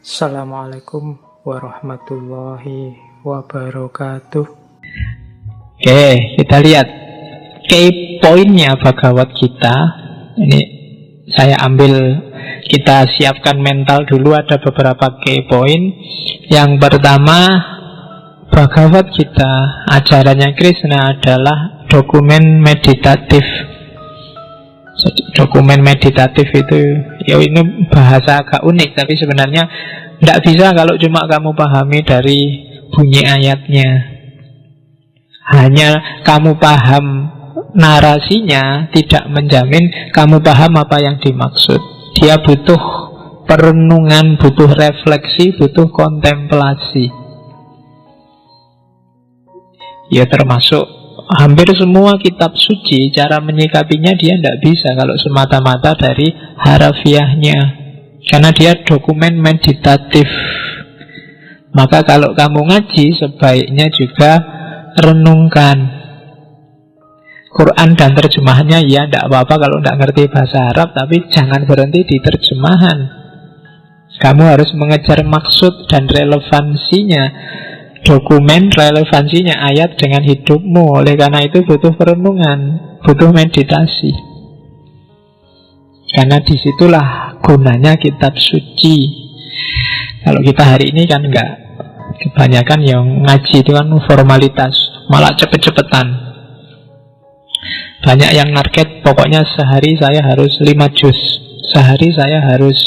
Assalamualaikum warahmatullahi wabarakatuh. Oke, kita lihat key pointnya Bhagavad Gita. Ini saya ambil, kita siapkan mental dulu, ada beberapa key point. Yang pertama, Bhagavad Gita, ajarannya Krishna adalah dokumen meditatif. Jadi dokumen meditatif itu, ya ini bahasa agak unik, tapi sebenarnya tidak bisa kalau cuma kamu pahami dari bunyi ayatnya. Hanya kamu paham narasinya tidak menjamin kamu paham apa yang dimaksud. Dia butuh perenungan, butuh refleksi, butuh kontemplasi. Ya termasuk hampir semua kitab suci, cara menyikapinya dia tidak bisa kalau semata-mata dari harafiahnya, karena dia dokumen meditatif. Maka kalau kamu ngaji, sebaiknya juga renungkan Quran dan terjemahannya. Ya tidak apa-apa kalau tidak ngerti bahasa Arab, tapi jangan berhenti di terjemahan. Kamu harus mengejar maksud dan relevansinya, dokumen relevansinya ayat dengan hidupmu. Oleh karena itu butuh perenungan, butuh meditasi. Karena disitulah gunanya kitab suci. Kalau kita hari ini kan enggak, kebanyakan yang ngaji itu kan formalitas, malah cepet-cepetan. Banyak yang target, pokoknya sehari saya harus 5 juz, sehari saya harus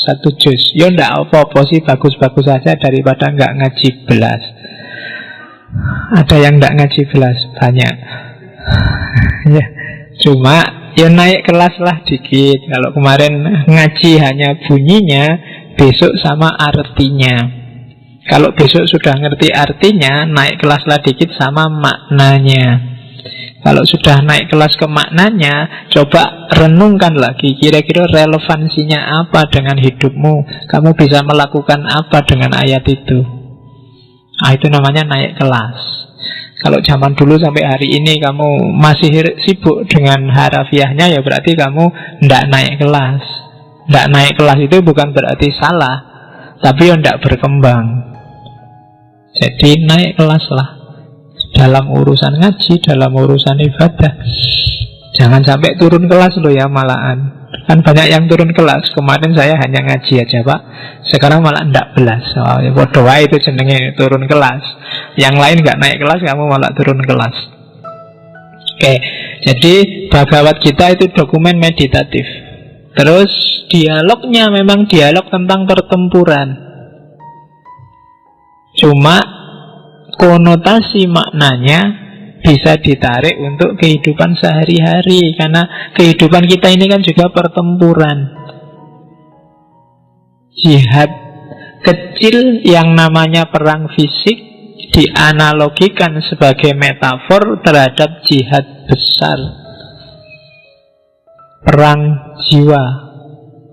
1 juz. Ya enggak apa-apa sih, bagus-bagus saja daripada enggak ngaji belas. Ada yang enggak ngaji belas, banyak. Ya, cuma ya naik kelas lah dikit. Kalau kemarin ngaji hanya bunyinya, besok sama artinya. Kalau besok sudah ngerti artinya, naik kelas lah dikit sama maknanya. Kalau sudah naik kelas ke maknanya, coba renungkan lagi, kira-kira relevansinya apa dengan hidupmu. Kamu bisa melakukan apa dengan ayat itu. Itu namanya naik kelas. Kalau zaman dulu sampai hari ini kamu masih sibuk dengan harafiahnya, ya berarti kamu tidak naik kelas. Tidak naik kelas itu bukan berarti salah, tapi ya tidak berkembang. Jadi naik kelas lah dalam urusan ngaji, dalam urusan ibadah. Jangan sampai turun kelas loh ya malahan. Kan banyak yang turun kelas. Kemarin saya hanya ngaji aja Pak, sekarang malah ndak belas. Bodoh itu jenenge turun kelas. Yang lain nggak naik kelas, kamu malah turun kelas. Oke, jadi Bhagavad Gita itu dokumen meditatif. Terus dialognya memang dialog tentang pertempuran. Cuma konotasi maknanya bisa ditarik untuk kehidupan sehari-hari, karena kehidupan kita ini kan juga pertempuran. Jihad kecil yang namanya perang fisik dianalogikan sebagai metafor terhadap jihad besar, perang jiwa,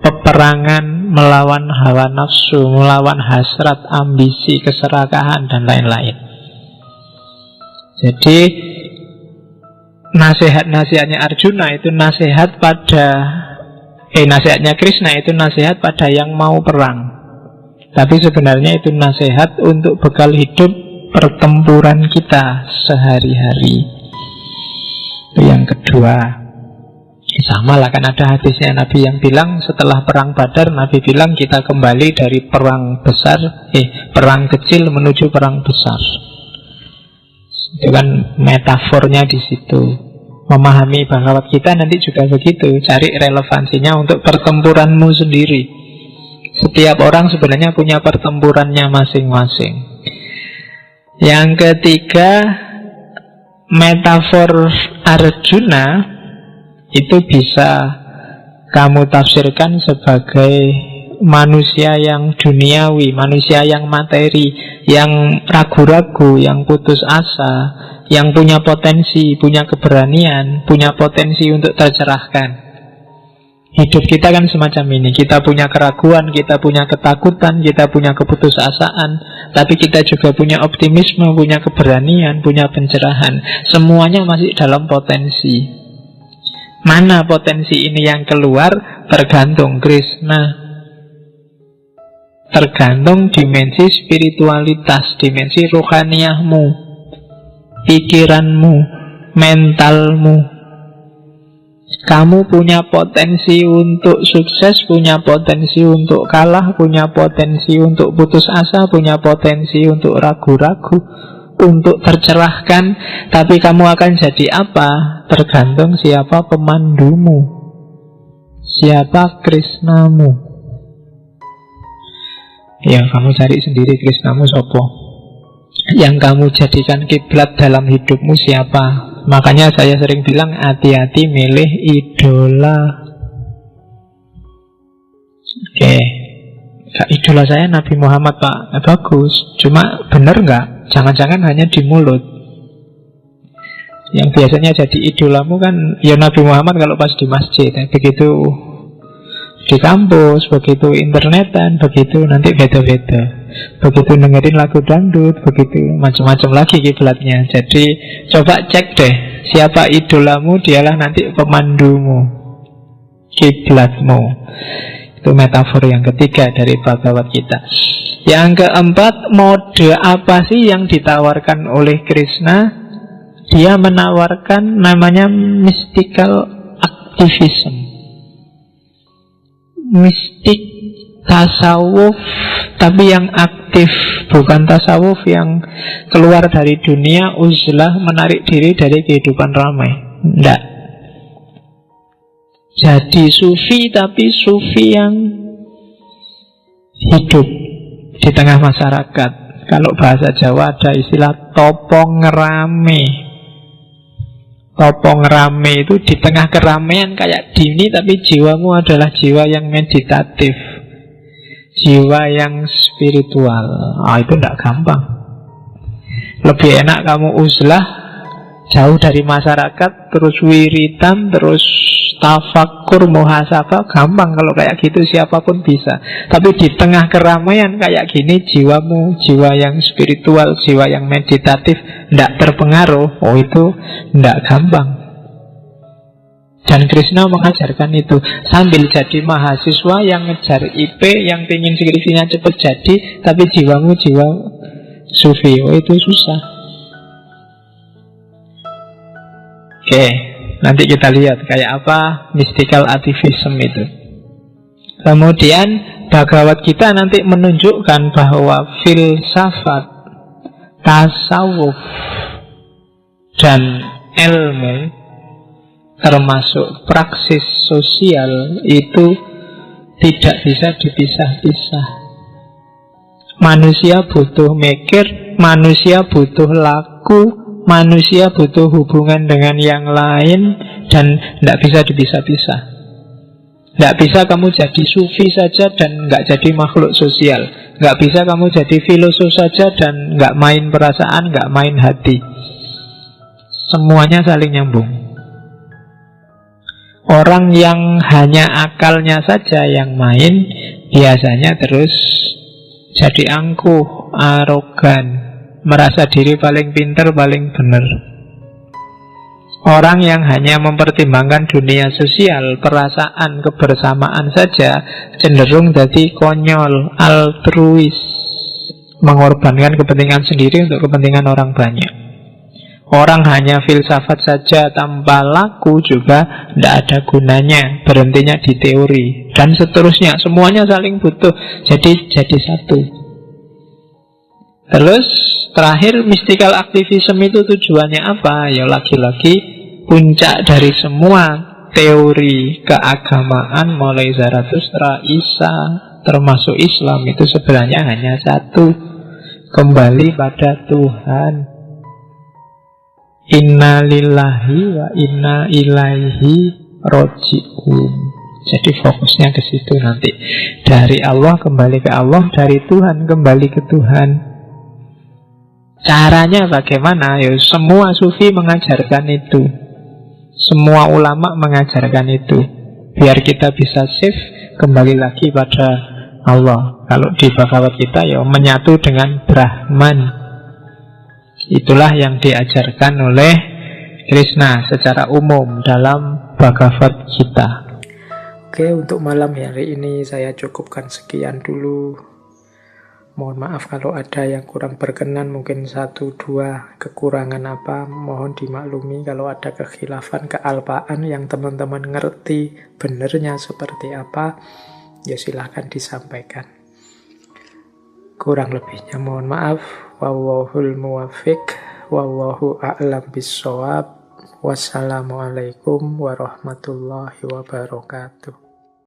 peperangan melawan hawa nafsu, melawan hasrat, ambisi, keserakahan, dan lain-lain. Jadi nasihat-nasihatnya Arjuna itu nasihat pada nasihatnya Krishna itu nasihat pada yang mau perang. Tapi sebenarnya itu nasihat untuk bekal hidup pertempuran kita sehari-hari. Itu yang kedua. Sama lah, kan ada hadisnya Nabi yang bilang setelah perang Badar, Nabi bilang kita kembali dari perang besar, perang kecil menuju perang besar. Itu kan metafornya di situ. Memahami Bhagavad Gita nanti juga begitu, cari relevansinya untuk pertempuranmu sendiri. Setiap orang sebenarnya punya pertempurannya masing-masing. Yang ketiga, metafor Arjuna itu bisa kamu tafsirkan sebagai manusia yang duniawi, manusia yang materi, yang ragu-ragu, yang putus asa, yang punya potensi, punya keberanian, punya potensi untuk tercerahkan. Hidup kita kan semacam ini. Kita punya keraguan, kita punya ketakutan, kita punya keputusasaan, tapi kita juga punya optimisme, punya keberanian, punya pencerahan. Semuanya masih dalam potensi. Mana potensi ini yang keluar tergantung Krishna. Tergantung dimensi spiritualitas, dimensi rohaniyahmu, pikiranmu, mentalmu. Kamu punya potensi untuk sukses, punya potensi untuk kalah, punya potensi untuk putus asa, punya potensi untuk ragu-ragu, untuk tercerahkan. Tapi kamu akan jadi apa? Tergantung siapa pemandumu, siapa Krishnamu. Ya, kamu cari sendiri Krishnamu sopo. Yang kamu jadikan kiblat dalam hidupmu siapa? Makanya saya sering bilang hati-hati milih idola. Oke. Idola saya Nabi Muhammad, Pak. Bagus. Cuma benar nggak? Jangan-jangan hanya di mulut. Yang biasanya jadi idolamu kan ya Nabi Muhammad kalau pas di masjid. Begitu di kampus, begitu internetan, begitu nanti beda-beda. Begitu dengerin lagu dangdut, begitu macam-macam lagi kiblatnya. Jadi coba cek deh, siapa idolamu, dialah nanti pemandumu, kiblatmu. Itu metafor yang ketiga dari Bhagavad Gita. Yang keempat, mode apa sih yang ditawarkan oleh Krishna? Dia menawarkan namanya mystical activism, mistik tasawuf, tapi yang aktif, bukan tasawuf yang keluar dari dunia uzlah, menarik diri dari kehidupan ramai. Tidak. Jadi sufi, tapi sufi yang hidup di tengah masyarakat. Kalau bahasa Jawa ada istilah topong rame. Topong rame itu di tengah keramaian kayak gini, tapi jiwamu adalah jiwa yang meditatif, jiwa yang spiritual. Itu tidak gampang. Lebih enak kamu uzlah, jauh dari masyarakat, terus wiritan, terus tafakur, muhasabah. Gampang kalau kayak gitu, siapapun bisa. Tapi di tengah keramaian kayak gini, jiwamu, jiwa yang spiritual, jiwa yang meditatif, tidak terpengaruh. Itu tidak gampang. Dan Krishna mengajarkan itu. Sambil jadi mahasiswa yang ngejar IP, yang ingin skripsinya cepat jadi, tapi jiwamu jiwa sufi. Itu susah. Oke, nanti kita lihat kayak apa mystical activism itu. Kemudian Bhagavad Gita nanti menunjukkan bahwa filsafat, tasawuf, dan ilmu termasuk praksis sosial itu tidak bisa dipisah-pisah. Manusia butuh mikir, manusia butuh laku, manusia butuh hubungan dengan yang lain, dan tidak bisa dipisah-pisah. Tidak bisa kamu jadi sufi saja dan nggak jadi makhluk sosial. Nggak bisa kamu jadi filosof saja dan nggak main perasaan, nggak main hati. Semuanya saling nyambung. Orang yang hanya akalnya saja yang main, biasanya terus jadi angkuh, arogan, merasa diri paling pintar, paling benar. Orang yang hanya mempertimbangkan dunia sosial, perasaan, kebersamaan saja, cenderung jadi konyol, altruis, mengorbankan kepentingan sendiri untuk kepentingan orang banyak. Orang hanya filsafat saja tanpa laku juga tidak ada gunanya, berhentinya di teori, dan seterusnya. Semuanya saling butuh, jadi satu. Terus terakhir, mystical activism itu tujuannya apa? Ya lagi-lagi puncak dari semua teori keagamaan mulai Zarathustra, Isa, termasuk Islam, itu sebenarnya hanya satu: kembali pada Tuhan. Inna lillahi wa inna ilaihi roji'un. Jadi fokusnya ke situ nanti. Dari Allah kembali ke Allah, dari Tuhan kembali ke Tuhan. Caranya bagaimana? Ya, semua sufi mengajarkan itu. Semua ulama mengajarkan itu. Biar kita bisa safe, kembali lagi pada Allah. Kalau di Bhagavad Gita ya menyatu dengan Brahman. Itulah yang diajarkan oleh Krishna secara umum dalam Bhagavad Gita. Oke, untuk malam hari ini saya cukupkan sekian dulu. Mohon maaf kalau ada yang kurang berkenan, mungkin 1-2 kekurangan apa, mohon dimaklumi. Kalau ada kekhilafan, kealpaan yang teman-teman ngerti benernya seperti apa, ya silahkan disampaikan. Kurang lebihnya mohon maaf. Wallahul muwaffiq, wallahu a'lam bissawab. Wassalamualaikum warahmatullahi wabarakatuh.